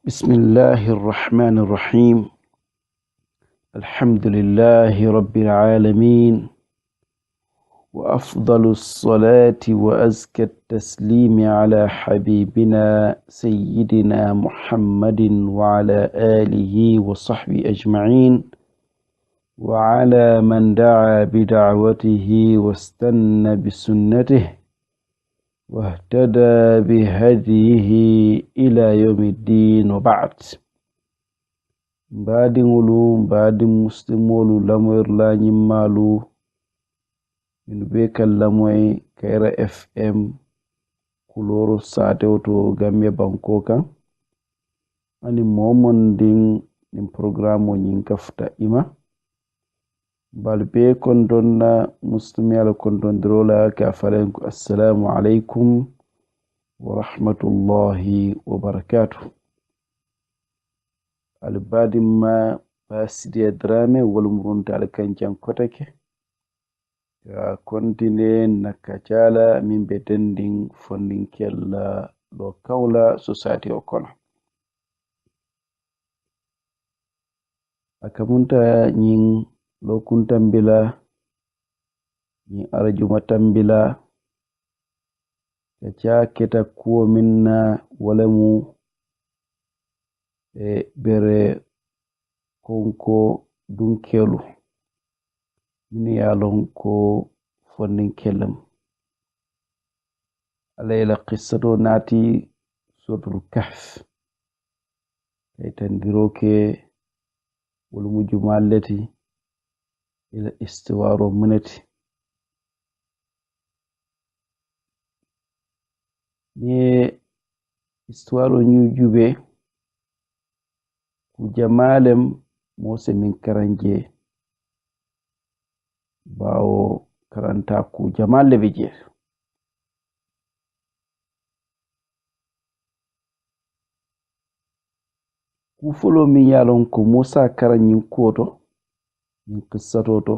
بسم الله الرحمن الرحيم. الحمد لله رب العالمين، وأفضل الصلاة وأزكى التسليم على حبيبنا سيدنا محمد وعلى آله وصحبه أجمعين، وعلى من دعا بدعوته واستنى بسنته واهتدى بهديه إلى يوم الدين، وبعد. بعد مسلمولو لموير لا نيمالو من بيك اللموي كيرا اف ام كولورو ساتوتو غامبيا بانكوكا اني مومون دين نيم بروغرامو نين كفتا إما بالبي كوندونا مسلمي على كوندون درولا كافالنكو السلام عليكم ورحمة الله وبركاته. البادي ما باسدي درامي والمرونت على كنجان كوتاكي kontine nakacala min be tending fondinkella lo kawla society o kono akamunta nyin lo kuntambila ni arjuma tambila kaca keta kuwo minna walemu bere konko dunkelu min yalon ko fonnin kellam alayla qissato nati suratul kahf kay tandiroke wal mujmallati ila istiwaro munati ni istiwaro nyujube ku jamalem mose min karanje bawo karanta ku jamalle bije ku folo min yalon ko Musa karanyin koto min qissatoto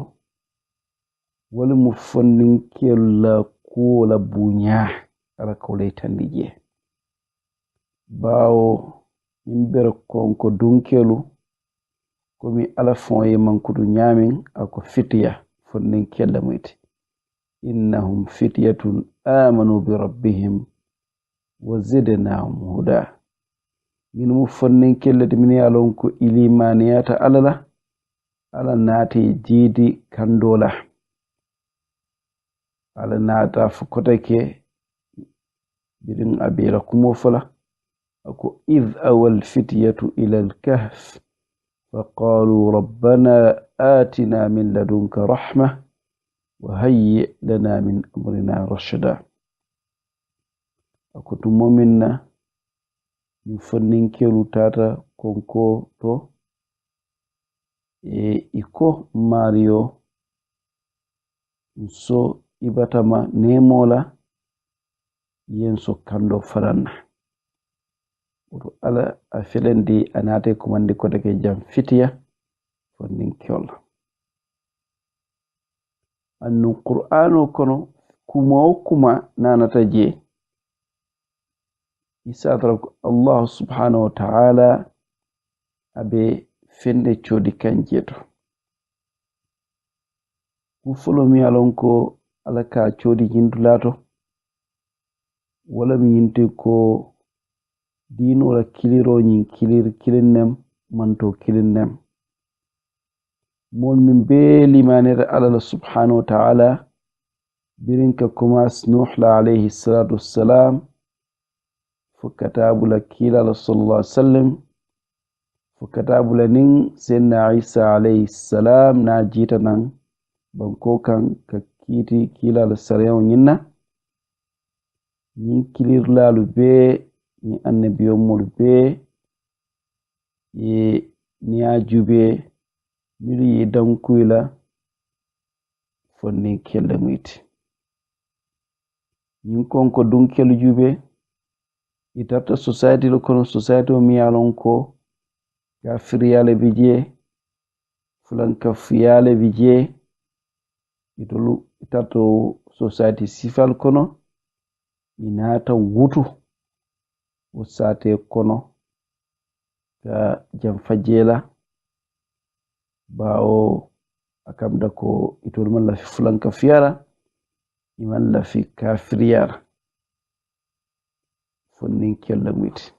wala mu fonnin kella ko la bunya ala kawle tandije bawo imber konko dunkelu komi ala fonye mankudu nyamin ako fitiya fonnin kella muyti innahum fityatun amanu bi rabbihim wa zidnahum huda min mu fonnin kellede min yalon ko ilimaniyata alala ala naati jiidi kandola ala naata fukotake birin abira kumo fala ako idh awal fityatu ila al-kahf فقالوا ربنا آتنا من لدنك رحمة وهيئ لنا من أمرنا رشدا أكتم منا يفنن كيلو تاتا كونكو تو إيكو ماريو نسو إباتما نيمولا ينسو كاندو فرنا ala afelendi anate kumandi kotake jam fitiya fonnin kyola annu qur'ano kono kuma nanata je isatara Allah subhanahu wa ta'ala abe fende chodi kanjeto ku folo mi alonko alaka chodi jindulato wala mi yinte ko dino la kiliro nyin kilinnem manto kilinnem mon min be limanere ala subhanahu wa ta'ala birinka kuma nuh la alayhi salatu wassalam fukatabu la kila la sallallahu alaihi wasallam fukatabu la nin sayyidina isa alayhi salam na jita nan banko kan ka kiti kila la sarayon yinna nyin kilirlalu be ni annabiyo mulbe ni ajube miri dankuila fonni kelle muyti nin konko dunkelu jube itarta society lo kono society o miyalon ko kafiriyale bije fulan kafiyale bije itolu itarto society sifal kono inata wutu usate kono ka jam fajela bawo akamda ko itol man lafi fulanka fiyara iman lafi kafiriyara fonnin kella muyti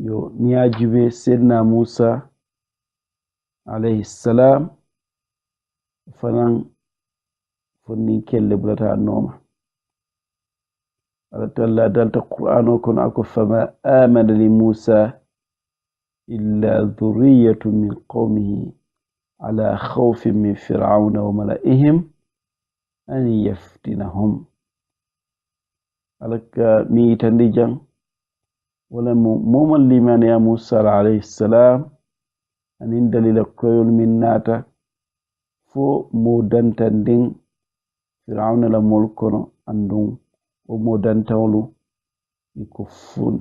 yo ni ajube sayyidina Musa alayhi salam fanan fonnin kelle bulata noma Allah dalta Qur'ano kon ako fama amana li Musa إلا ذرية من قومه على خوف من فرعون وملئهم أن يفتنهم عليك ميتان ديجان ولا مومن لمن يا موسى عليه السلام أن دليل كيول من ناتا فو مودان تندين فرعون لمولكونو أندون ومودان تولو يكو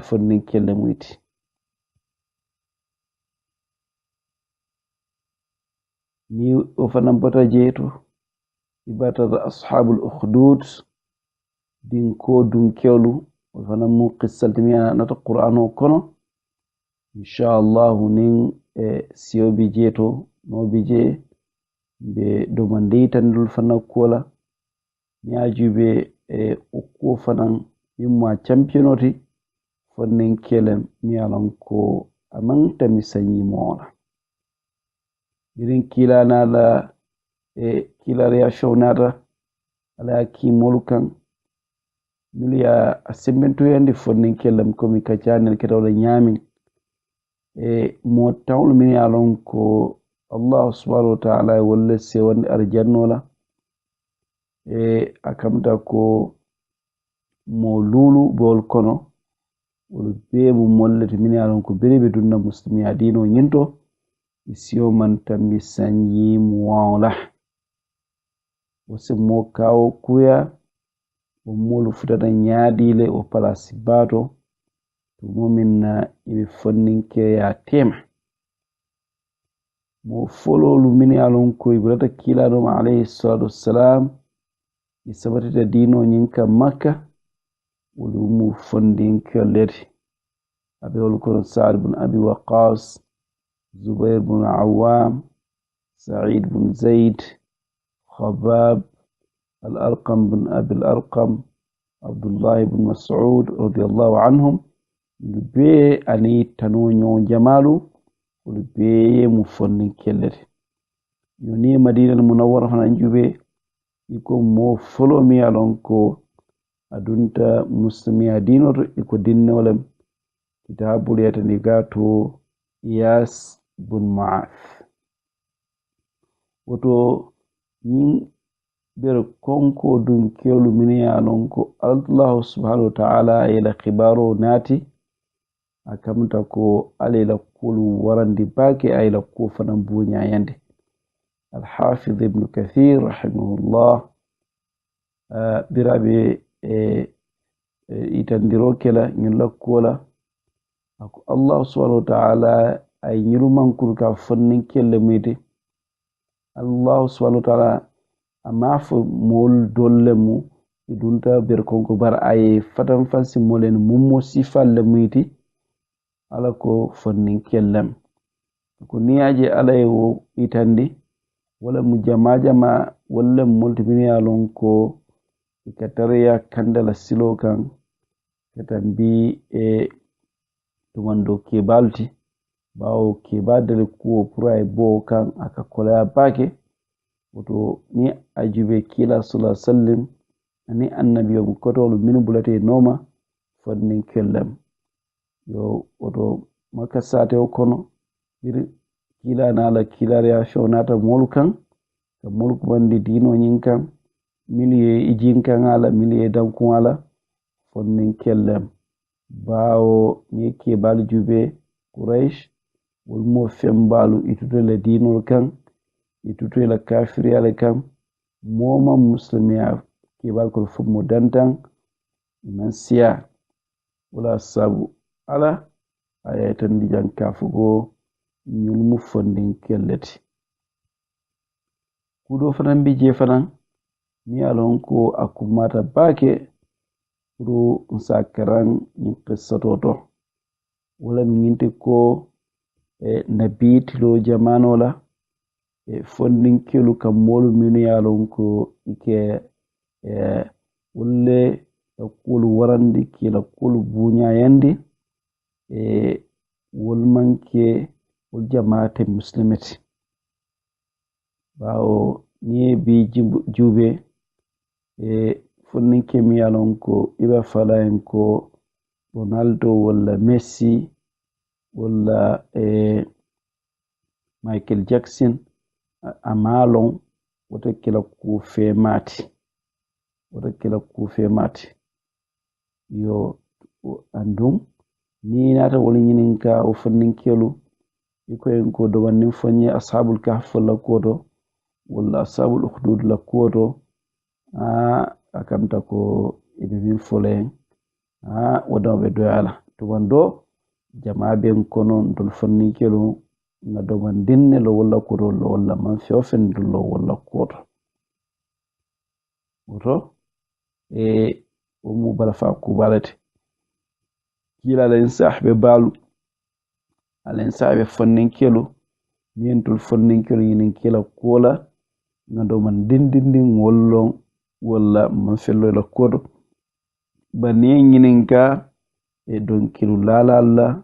فنين كلمويتي ni ofanan bata jeeto ibata ashabul ukhdud din ko dun kewlu ofanan mu qissal timiya nata qur'ano kono inshallah nin siyobi jeeto no bije be do manditandul fana kola ni ajube okko fanan mimma championoti fonnen kelem mi alon ko amanta misanyi mola irin kila na la kila ya shownata ala ki molukan miliya asimbentu yandi fonnin kellam komi ka channel ketawla nyami mo tawul min alon ko Allah subhanahu wa ta'ala walla se wonde arjannola akamta ko mo lulu bol kono wol be mo mollete min alon ko beribe dunna muslimi adino nyinto isiyo man tambi sanyi muwala wose mo kawo kuya o molu futata nyaadile o palasi bato to momin na ibe fonninke ya tema mo fololu mini alon ko ibrata kilano alayhi salatu wassalam isabatita dino nyinka makka wolu mu fondinke leti abe wol ko Sa'd ibn Abi Waqqas زبير بن عوام سعيد بن زيد خباب الأرقم بن أبي الأرقم عبد الله بن مسعود رضي الله عنهم بي أني تنونيو جمالو بي مفنن كلر يوني مدينة المنورة فنانجوبي يكون مو فلو ميالونكو أدونتا مسلمي دينور يكو دين ولم كتاب ليتنيغاتو إياس بن معاذ woto yin ber konko dum kewlu mini alonko Allah subhanahu wa ta'ala ila khibaro nati akamta ko alayla kulu warandi bake ayla ko fanan bunya yande al-hafiz ibn kathir rahimahullah birabe itandiro kela nyulla kola Allah subhanahu wa ta'ala ay nyiruman kurka fannin kelle mede Allah subhanahu wa ta'ala amafu mol dollemu idunta ber konko bar ay fatan fansi molen mummo sifalle muyti ala ko fannin kellem ko niyaje alay wo itandi wala mu jama wala multibini alon ko ikatariya kandala silo kan katambi tumando ke balti bawo ke badale ko pura bo kan aka kola bake wato ni ajube kila sallallahu alaihi wasallam ani annabi yo kotolu min bulate noma fannin kellam yo wato makasate kono bir kila nala kila ya shonata mulkan ka mulku bandi dino nyinkan miliye ijinkan ala miliye dankun ala fannin kellam bawo ni ke baljube quraish wol mo fembalu itutule dinol kan itutule kafiri ala kan moma muslimiya ke balkol fumo dantan man siya wala sabu ala ayatan dijan kafugo nyulmu fondin kelleti kudo fanan bi je fanan mi alon ko akumata bake ru sakaran ni qissato to wala minti ko nabitilo jamanola fondin kelu kam molu minu yalon ko ike wolle kulu warandi kila kulu bunya yandi wolmanke wol jamaate muslimati bawo ni bi jube fondin kemi yalon ko iba falayen ko Ronaldo wala Messi wala Michael Jackson amalon wata kila kufe mati yo andum ni nata wala nyininka o fannin kelu iko en ko do wannin fonye ashabul kahf la kodo wala ashabul ukhdud la kodo akamta ko ibe min folen wodo be doyala to wando jama ben kono dol fannin kelu nga do man dinne lo wala kodo lo wala man fiofen lo wala kodo woto o mu bala fa ku balate kila len sahbe balu alen sahbe fannin kelu mientul fannin kelu yinin kila kola nga do man dindindin wollon wala man fello la kodo bani nyininka don kilu lalalla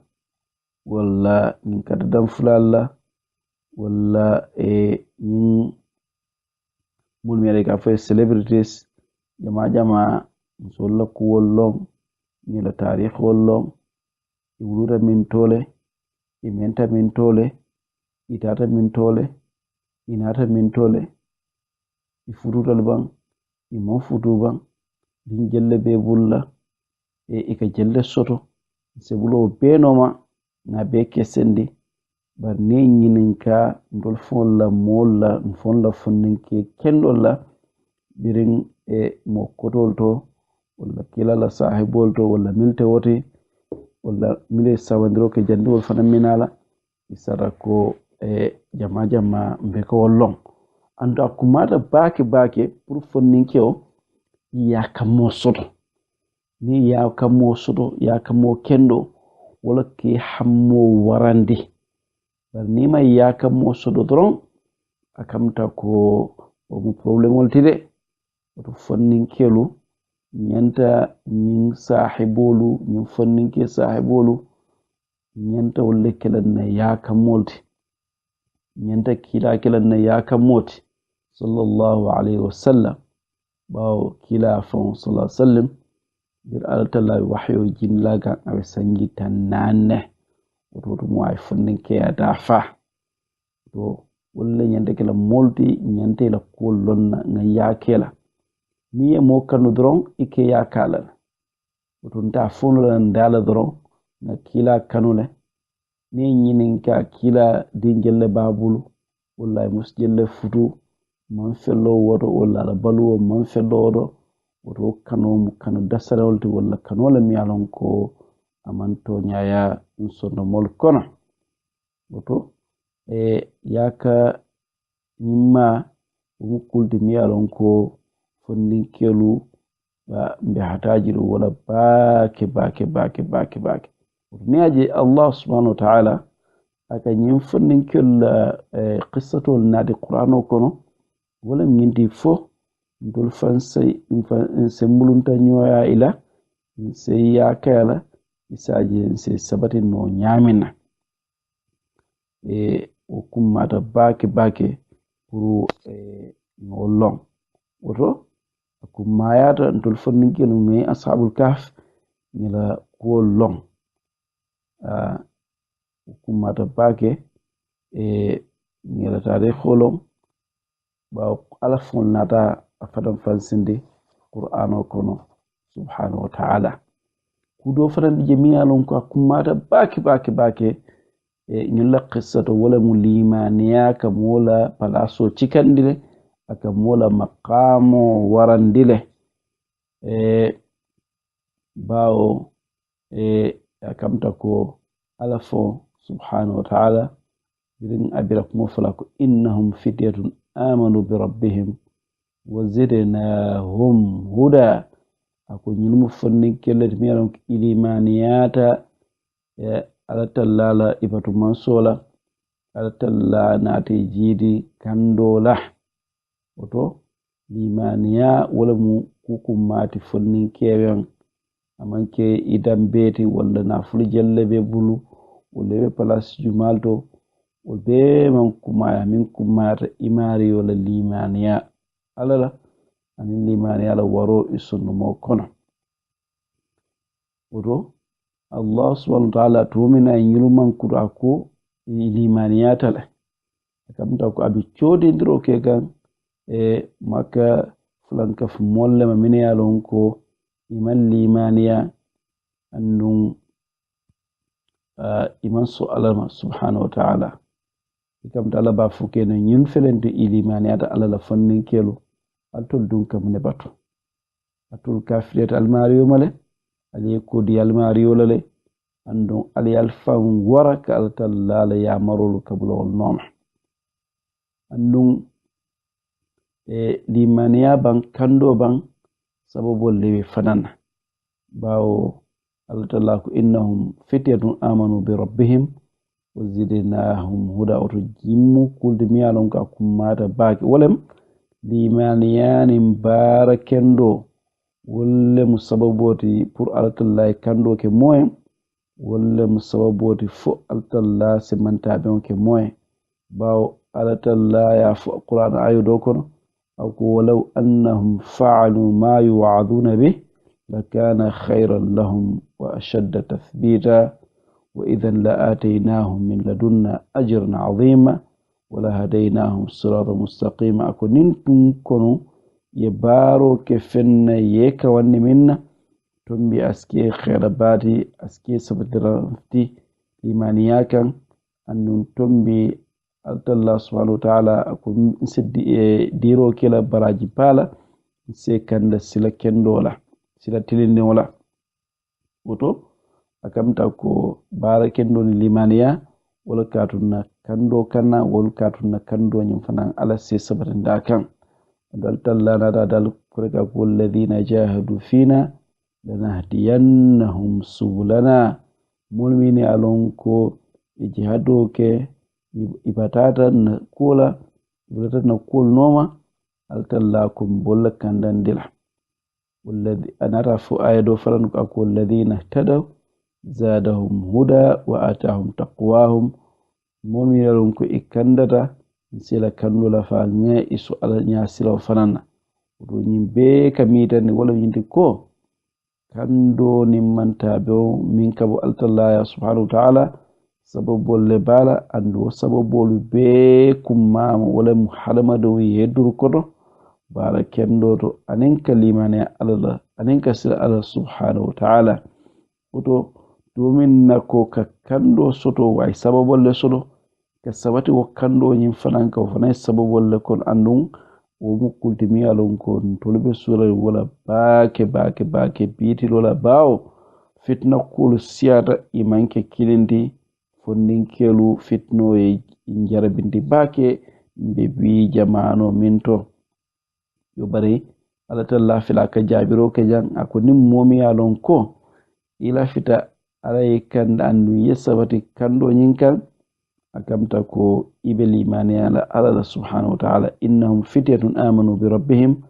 wala min kada dan fulalla wala min mul mere ka fa celebrities jama solla ko wollom ni la tarikh wollom iwura min tole imenta min tole itata min tole inata min tole ifurutal bang imon futu bang din jelle be bulla ika jelle soto sebulo benoma na be kesendi bar ne nyininka ndol fonla molla fonla fonninke kendolla birin mo kotol to wala kilala sahibol to wala milte wote wala mile sawandiro ke jandol fana minala isara ko jama mbeko wollon ando akumata bake pour fonninke o yakamo soto ni yakamo soto yakamo kendo wala ke hammo warandi bar ni ma yakamo soto dron akamta ko o problem woltide to fonninkelu nyanta nyin sahibolu nyin fonninke sahibolu nyanta wolle kelan na yakamolti nyanta kila kelan na yakamoti sallallahu alaihi wasallam bawo kila fon sallallahu alaihi wasallam bir altala wahyo jinlaga awe sangi tanane to mo ay fonninke ya dafa to wolle nyanta kala molti nyanta la kolon na yakela ni mo kanu dron ike yakala to nta fonu la ndala dron na kila kanule ni nyininka kila dingelle babulu wallahi musjelle futu man fello wodo wala la baluwo man fello wodo wodo kanu dasarawolti wala kanola mi alon ko amanto nyaaya nsono mol kono woto yaka nyimma umukuldi mi alon ko fonninkelu mbe hatajiru wala bake ni aje Allah subhanahu wa ta'ala aka nyim fonninkel qissatol nadi qur'ano kono wala minti fo ndol fansay sembulunta nyoya ila se yakala isaje se sabati no nyamina o kummata bake pour ngolong woto kummayata ndol fonninkel ngi ashabul kahf nila ko long kummata bake nila tare kholom ba ala fon nata afadan fansinde qur'ano kono subhanahu wa ta'ala kudo faran jami'a lon ko kummata bake nyulla qissatu wala mulimaniya ka mola palaso cikandile aka mola maqamo warandile bawo akamta ko ala fo subhanahu wa ta'ala birin abirak mo fala ko innahum fityatun amanu bi rabbihim wa zidnahum huda ako nyilmu fannin kellet mi yaron ilimaniyata ala tallala ibatu mansola ala talla naati jiidi kandola oto limaniya wala mu kukummati fonnin kewen amanke idan beti walla nafulu jelle be bulu walla be place jumalto wol be man kumaya min kumata imari wala limaniya alala anin limaniya la waro isunno mo kono oto Allah subhanahu wa ta'ala tumina yiluman kuda ko limaniyata la kamta ko abi codindiro ke gan maka flanka fu molle ma mine yalon ko iman limaniya andun iman so alama subhanahu wa ta'ala kamta ala ba fuke na nyun felente ilimaniyata ala la fannin kelo altol dun kam ne batu atul kafiriyat almariyo male ali kodi almariyo lale andun ali alfan waraka altallala ya marulu kabulol noma andun limaniya ban kando ban sababu lewe fanana bawo altallahu innahum fityatun amanu bi rabbihim wa zidnahum huda oto jimmu kulde miyalon ka kummata baki wolem limaniyanin barakendo wolle mu sababoti pour altallahi kando ke moyen wolle mu sababoti fo altallah semantabe on ke moyen bawo altallah ya fo qur'an ayo do kono ako walaw annahum fa'alu ma yu'aduna bih lakana khayran lahum wa ashadda tathbita wa idhan la'ataynahum min ladunna ajran 'azima wa lahadaynahum siratan mustaqima ako nintum kono ye baro ke fenna ye kawanni minna tombi aske khayra bati aske sabatiranti limaniya kan annun tombi Allah subhanahu wa ta'ala ako siddi diro kila baraji pala se kanda sila kendola sila tilinde wala oto akamta ko bara kendo ni limaniya wala katuna kando kana wala katuna kando nyum fanan ala se sabatinda kan dal talla na dal kureka ko alladhina jahadu fina lanahdiyannahum subulana mulmini alon ko jihado ke ibatata na kula ibatata na kul noma altallakum bolla kandandila والذي أنا رفع آية فرنك أقول الذين اهتدوا زادهم هدى وآتاهم تقواهم من يلونك إكندتا سيلا كنو لفانيا إسو على نياسيلا وفنانا ودونين بيكا ميتاني ولا ينتكو كندو نمان تابعو من كبو الله سبحانه وتعالى سبب اللبالة أندو سبب بيكم مام ولا محرمة دو يدر كدو bara kendoto anen kalimane Allah anen kasira Allah subhanahu wa ta'ala oto domin nako ka kando soto way sababolle soto ka sabati wo kando nyin fanan ka fanay sababolle kon andun wo mukulti mi alon kon tolbe sura wala baake biti lola bawo fitna kul siyata imanke kilindi fondin kelu fitno e jarabindi baake be bi jamano minto yo bari ala talla fila ka jabiro ke jang ako nim momi alon ko ila fita ala kan andu yesabati kando nyinkan akamta ko ibeli mani ala Allah subhanahu wa ta'ala innahum fityatun amanu bi rabbihim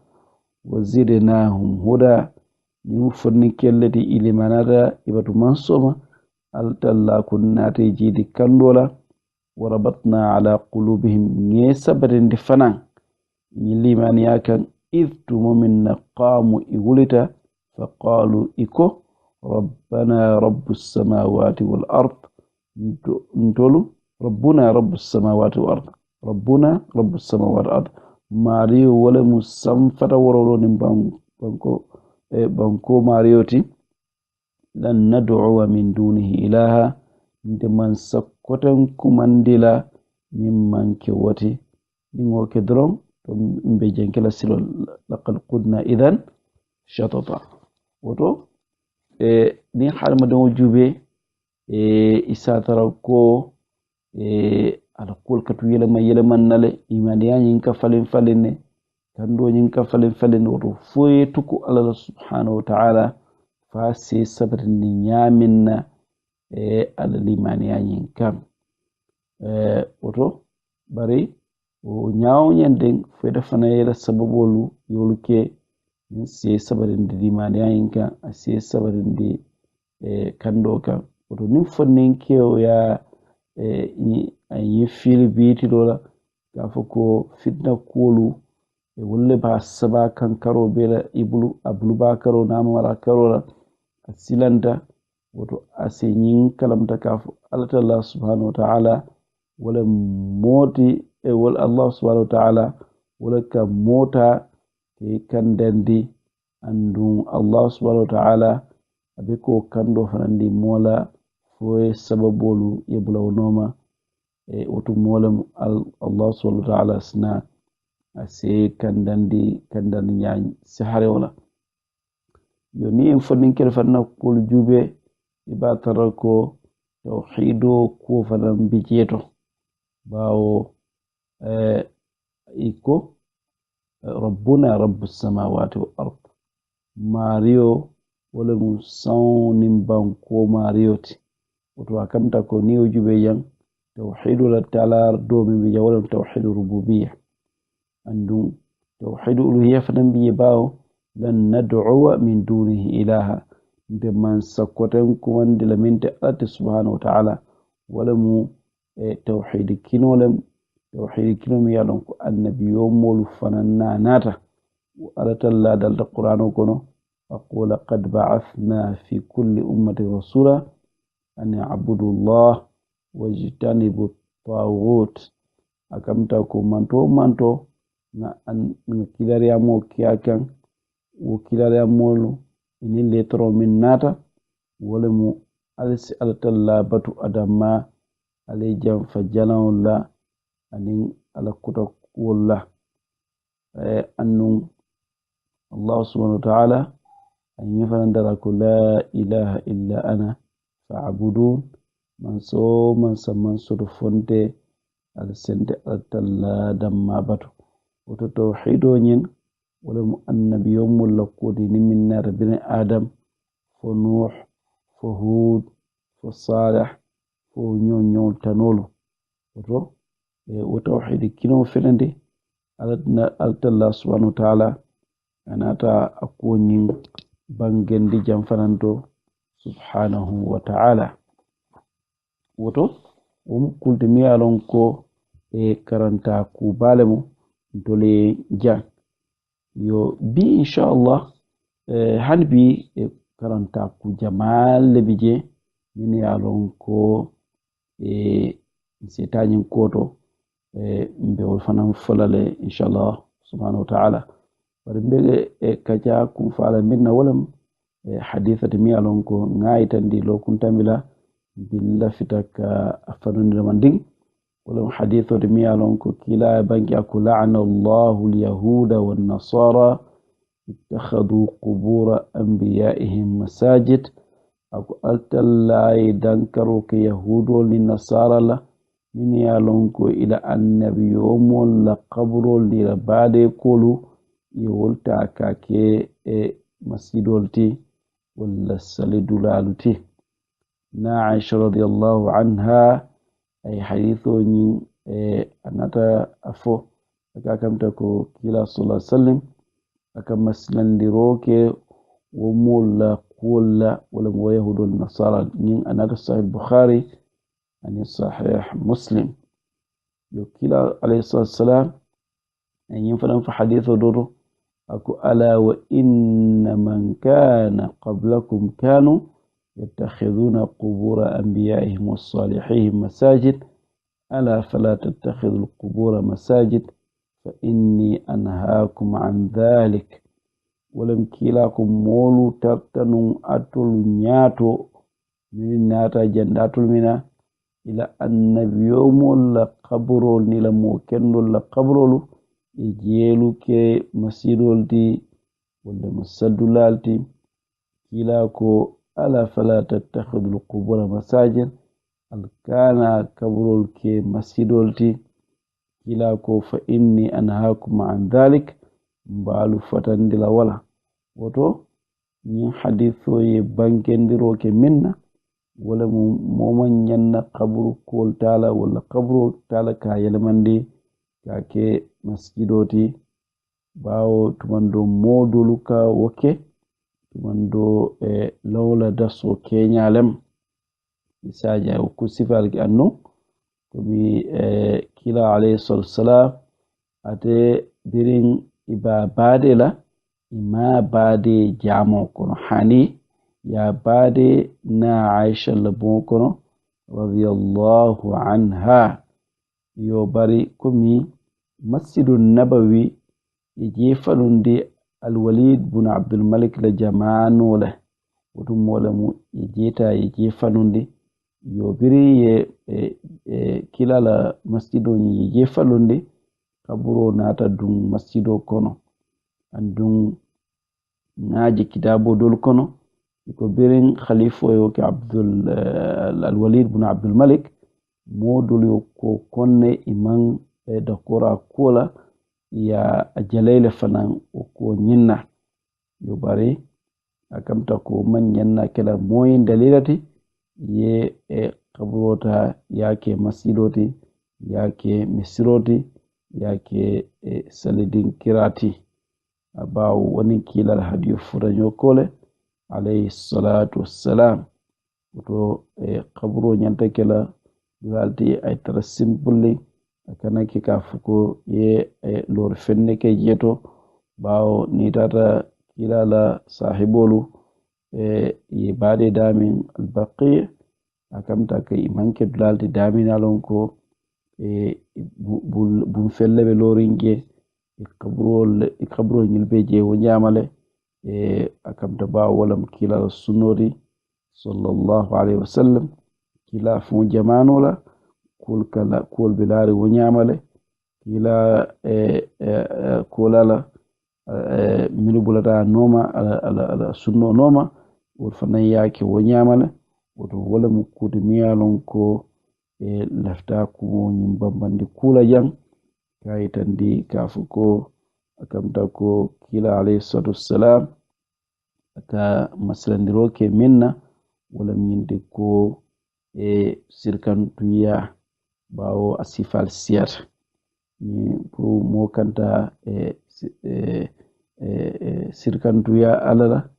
wa zidnahum huda nim fonni kellati ilimanada ibatu mansoma ala talla kunnati jidi kandola wa rabatna ala qulubihim ngesabatin difanan limani yakan إذ تممن قاموا إغلتا فقالوا إكو ربنا رب السماوات والأرض نتولو ربنا رب السماوات والأرض ربنا رب السماوات والأرض ماريو ولا مسنفر ورولو بانكو ماريوتي لن ندعو من دونه إلها ندمان سكوتن كماندلا ممن كوتي نيغو كدرون mbe jenkela silo laqad qudna idhan shatata woto ni halma don jube isatara ko ala kul katu yele manale imaniya nyin ka falin kando nyin ka falin woto foye tuku Allah subhanahu wa ta'ala fa se sabrin ni nyaminna ala limaniyañin kan woto bari o ñawñanden feda fana yela sababolu yolu ke min siye sabarindi limaniyañin kan a siye sabarindi kando kan woto nin fonnin kewo ya ayi fili biti dola kafo ko fitna kuolu wolle ba saba kan karo bela ibulu abulu ba karo nama wala karo la asilanta woto asenyin kalamta kafo Allah subhanahu wa ta'ala wala moti wala Allah subhanahu wa ta'ala wala ka mota ke kandandi andun Allah subhanahu wa ta'ala abe ko kando fanandi mola foye sababolu yebula noma woto mola Allah subhanahu wa ta'ala sina ase kandandi nyaany si hare wala yoni en fodin kel fanna kol jube iba tarako tawhido ko fanam bijeto bawo iko rabbuna rabbus samawati wal ard mario wala musawnin banko marioti wato akamta ko niyo jube yang tawhidu la ta'ala do mi bi wala tawhidu rububiyyah andum tawhidu uluhiyya fadan biye bawo lan nad'uwa min dunihi ilaha de man sakoten ko wande la min ta Allah subhanahu wa ta'ala wala mu tawhid kinolem tawhid kinom yalon ko annabiyo mol fananna nata ala talla dal qur'ano kono aqula qad ba'athna fi kulli ummati rasula an ya'budu Allah wajtanibu at-taghut akamta ko manto na kilariya mo kiyakan wo kilariya molu ini letro min nata wala mu alsi altalla batu adama alay jam fajalawla anin ala kuta wala annum Allah subhanahu wa ta'ala an yafanan dara ko la ilaha illa ana fa'budun man samman soto fonte al sente altalla damma batu woto tawhido nyin wala mu annabiyom mulla kodi ni min nar bin adam fo nuh fo hud fo salih fo nyon tanolo woto wo tawhid kino fenande Allah subhanahu wa ta'ala anata akonyin bangendi jam fananto subhanahu wa ta'ala woto kulti mi alon ko karanta ku balemu dole jang yo bi inshallah hanbi karanta ku jamal lebije min yalon ko setanin koto mbe wol fanan folale inshallah subhanahu wa ta'ala bari mbege kaja ku fala minna walam hadithati mi yalon ko ngaitandi lo kuntamila billa fitaka afanun manding ولو حديث رميالون كلا بنك أكو لعن الله اليهود والنصارى اتخذوا قبور أنبيائهم مساجد أكو ألت الله دنكروا كيهود والنصارى من يالونكو إلى النبي يوم لقبر لرباد يقولوا يولتا كاكي مسجدولتي ولا السلدولالتي نعيش رضي الله عنها ay haditho ni anata afo aka kamta ko kila sallallahu alaihi wasallam aka maslandiroke wo mulla kulla wala mo yahudun nasara ni anata sahih bukhari ani sahih muslim yo kila alayhi salam ay fadan fa haditho dodo ako ala wa inna man kana qablakum kanu يتخذون قبور أنبيائهم والصالحين مساجد ألا فلا تتخذوا القبور مساجد فإني أنهاكم عن ذلك ولم كلاكم مولو ترتنوا أتل نياتو من ناتا جنداتل منا إلى النبي يوم لقبرو نلمو كندو لقبرو يجيلو كي مسيرول دي ولا مسدولال دي كلاكو ألا فلا تتخذوا القبور مساجد الكان كبرول كي مسجدولتي كلاكو فإني أنهاكم عن ذلك بالو فتن دلا ولا woto ni hadithu ye bankendiro ke minna wala moman yanna qabru kol tala wala qabru tala ka yelmandi ka ke masjidoti bawo tumando modulu ka woke tumando lawla daso kenyalem isaja ko sifal ki annu ko bi kila alayhi salam ate birin iba badela ima bade jamo kono hani ya bade na Aisha labon kono radiyallahu anha yo bari kumi masjidun nabawi yejefalundi alwalid bin abdul malik la jamanu la wotum wala mu yejefalundi yo biri kila la masjido ni yejefalundi kaburo nata dum masjido kono andum ngaji kitabo dol kono ko birin khalifo yo ke abdul alwalid bin abdul malik modul yo ko konne iman da kora kola ya ajalele fanan ko nyinna yo bari akamta ko man yanna kala moyin dalilati ye kaburota yake masjidoti yake misiroti yake salidin kirati abaw woni kilal hadiyo furanyo kole alayhi salatu wassalam to kaburo nyanta kala galti ay tara simple akana ki ka fuko ye lor fenne ke jeto bawo ni tata kilala sahibolu ye bade damin albaqi akamta kay manke dalti damin alon ko bul felle be loringe kaburo nyilbe je wo nyamale akamta ba walam kilala sunori sallallahu alaihi wasallam kila fu jamano la kul bilari wo nyamale kila kulala minu bulata noma ala sunno noma wol fanan yake wo nyamale woto wala mu kuti miyalon ko lafta ko nyimbambandi kula jang kayitandi kafu ko akamta ko kila alayhi salatu wassalam aka maslandiro ke minna wala nyinde ko sirkantuya bawo asifal siyat ni pour mo kanta sirkantuya alala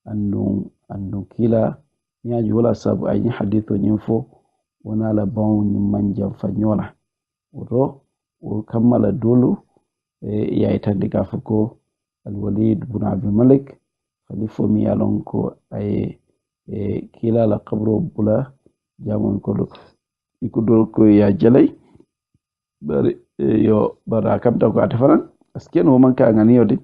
andun kila nyaji wala sabu ay hadithu nyimfo wana la bawo nyimman fanyola woto o kammala dolu yaitandi ka fuko alwalid bin abdul malik khalifo mi yalon ko ay kila la qabro bula jamon ko ikudol ko ya jalay bari yo bara kamta ko atafaran asken wo man ka ngani yodi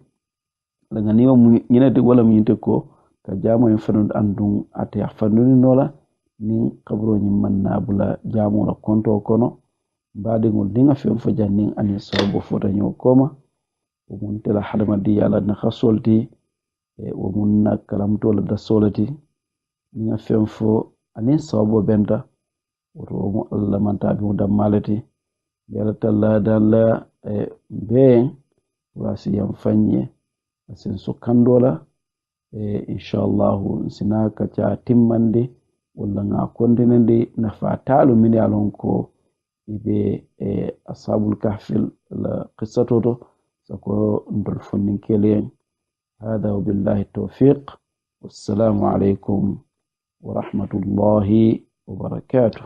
la ngani wo nyinati wala mu yinte ko ka jamo en fanu andun ate afanduni nola ni qabro nyi manna bula jamo la konto kono baade ngol dinga fem fo janning ani sorbo fota nyo koma o mun tela hadama di yalla na khasolti o mun na kalamto la da solati dinga fem fo ani sorbo benta o Allah man tabi mo damalati yalla talla dalla be wasi yam fanye asen so kandola inshallah sinaka ta timmande walla nga kondinende na fatalu min yalon ko ibe ashabul kahfil la qissatoto sako ndol fonnin kelen hada wabillahi tawfiq wassalamu alaikum wa rahmatullahi wa barakatuh